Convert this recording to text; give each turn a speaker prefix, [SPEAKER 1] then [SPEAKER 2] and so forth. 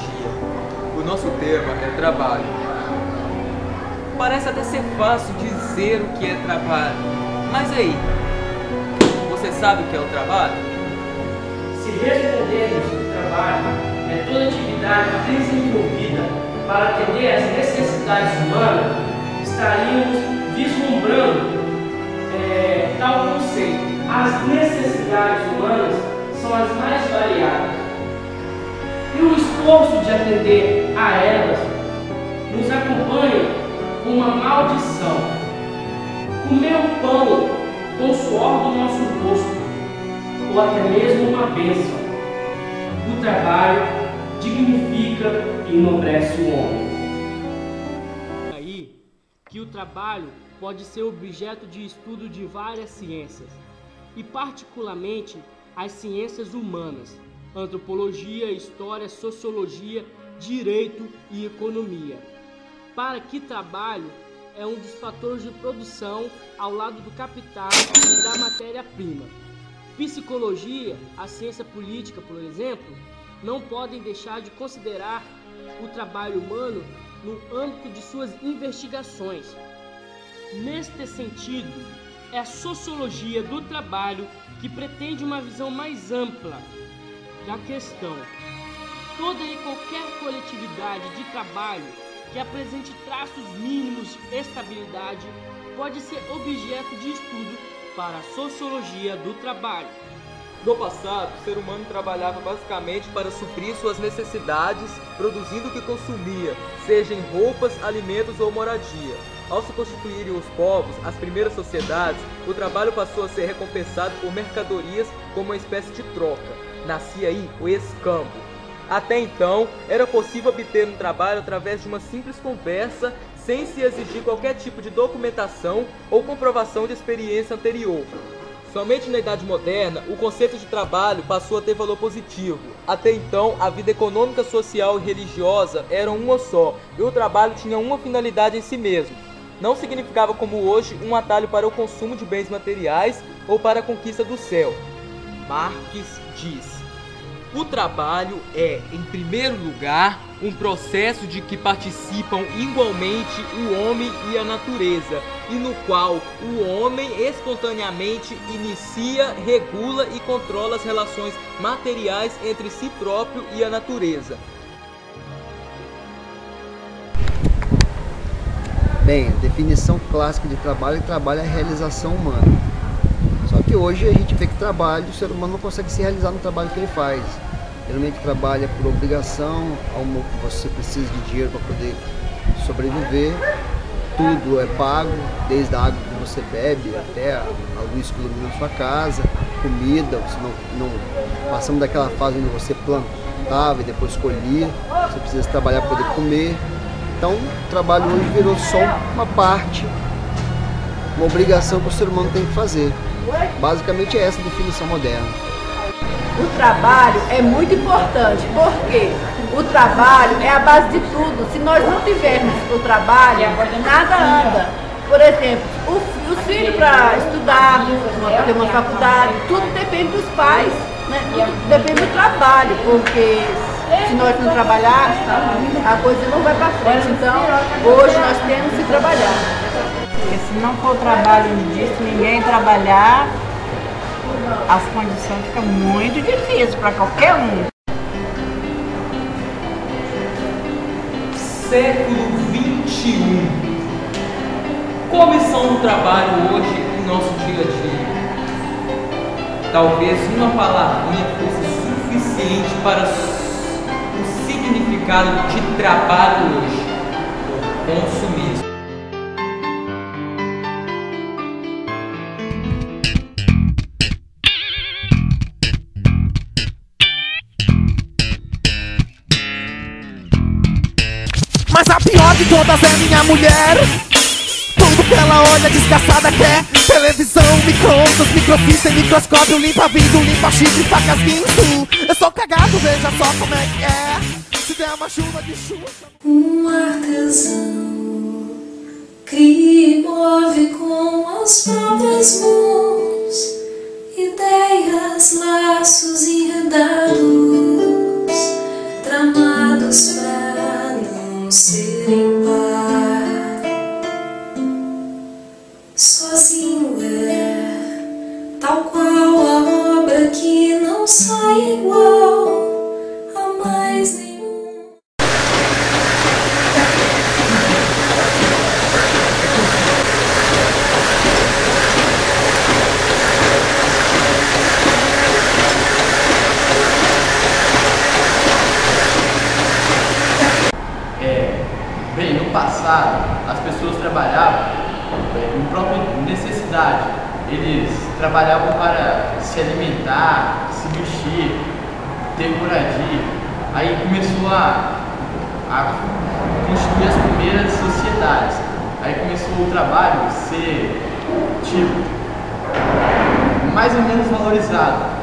[SPEAKER 1] dia. O nosso tema é trabalho. Parece até ser fácil dizer o que é trabalho, mas aí, você sabe o que é o trabalho?
[SPEAKER 2] Se respondermos que o trabalho é toda atividade desenvolvida para atender às necessidades humanas, estaríamos vislumbrando tal conceito. As necessidades humanas são as mais variadas. E o esforço de atender a elas nos acompanha com uma maldição. Comer o pão com o suor do nosso rosto, ou até mesmo uma bênção. O trabalho dignifica e enobrece o homem. Aí que o trabalho pode ser objeto de estudo de várias ciências, e particularmente as ciências humanas, antropologia, história, sociologia, direito e economia. Para que trabalho é um dos fatores de produção ao lado do capital e da matéria-prima. Psicologia, a ciência política, por exemplo, não podem deixar de considerar o trabalho humano no âmbito de suas investigações. Neste sentido, é a sociologia do trabalho que pretende uma visão mais ampla da questão. Toda e qualquer coletividade de trabalho que apresente traços mínimos de estabilidade pode ser objeto de estudo para a sociologia do trabalho.
[SPEAKER 1] No passado, o ser humano trabalhava basicamente para suprir suas necessidades, produzindo o que consumia, seja em roupas, alimentos ou moradia. Ao se constituírem os povos, as primeiras sociedades, o trabalho passou a ser recompensado por mercadorias como uma espécie de troca. Nascia aí o escambo. Até então, era possível obter um trabalho através de uma simples conversa, sem se exigir qualquer tipo de documentação ou comprovação de experiência anterior. Somente na Idade Moderna, o conceito de trabalho passou a ter valor positivo. Até então, a vida econômica, social e religiosa eram uma só, e o trabalho tinha uma finalidade em si mesmo. Não significava como hoje um atalho para o consumo de bens materiais ou para a conquista do céu. Marx diz: o trabalho é, em primeiro lugar, um processo de que participam igualmente o homem e a natureza, e no qual o homem espontaneamente inicia, regula e controla as relações materiais entre si próprio e a natureza.
[SPEAKER 3] Bem, a definição clássica de trabalho é a realização humana. Só que hoje a gente vê que o ser humano não consegue se realizar no trabalho que ele faz. Geralmente trabalha por obrigação, você precisa de dinheiro para poder sobreviver, tudo é pago, desde a água que você bebe até a luz que ilumina sua casa, comida, você não passamos daquela fase onde você plantava e depois colhia, você precisa trabalhar para poder comer. Então o trabalho hoje virou só uma parte, uma obrigação que o ser humano tem que fazer. Basicamente é essa a definição moderna.
[SPEAKER 4] O trabalho é muito importante, porque o trabalho é a base de tudo. Se nós não tivermos o trabalho, nada anda. Por exemplo, os filhos para estudar, para ter uma faculdade, tudo depende dos pais, né? Tudo depende do trabalho, porque se nós não trabalharmos, a coisa não vai para frente. Então, hoje nós temos que trabalhar.
[SPEAKER 5] Porque se não for trabalho disso, ninguém trabalhar, as condições ficam muito difíceis para qualquer um.
[SPEAKER 1] Século XXI. Como estão no trabalho hoje em nosso dia a dia? Talvez uma palavrinha fosse suficiente para o significado de trabalho hoje: consumismo.
[SPEAKER 6] Mas a pior de todas é minha mulher. Tudo que ela olha desgraçada quer: televisão, micro-ondas, microfita e microscópio, limpa vidro, limpa chifre, facas, guinso. Eu sou cagado, veja só como é que é. Se der uma chuva de chuva.
[SPEAKER 7] Um artesão cria e move com as próprias mãos ideias, laços enredados, tramados
[SPEAKER 8] passado, as pessoas trabalhavam em própria necessidade. Eles trabalhavam para se alimentar, se vestir, ter moradia. Aí começou a constituir as primeiras sociedades. Aí começou o trabalho a ser, tipo, mais ou menos valorizado.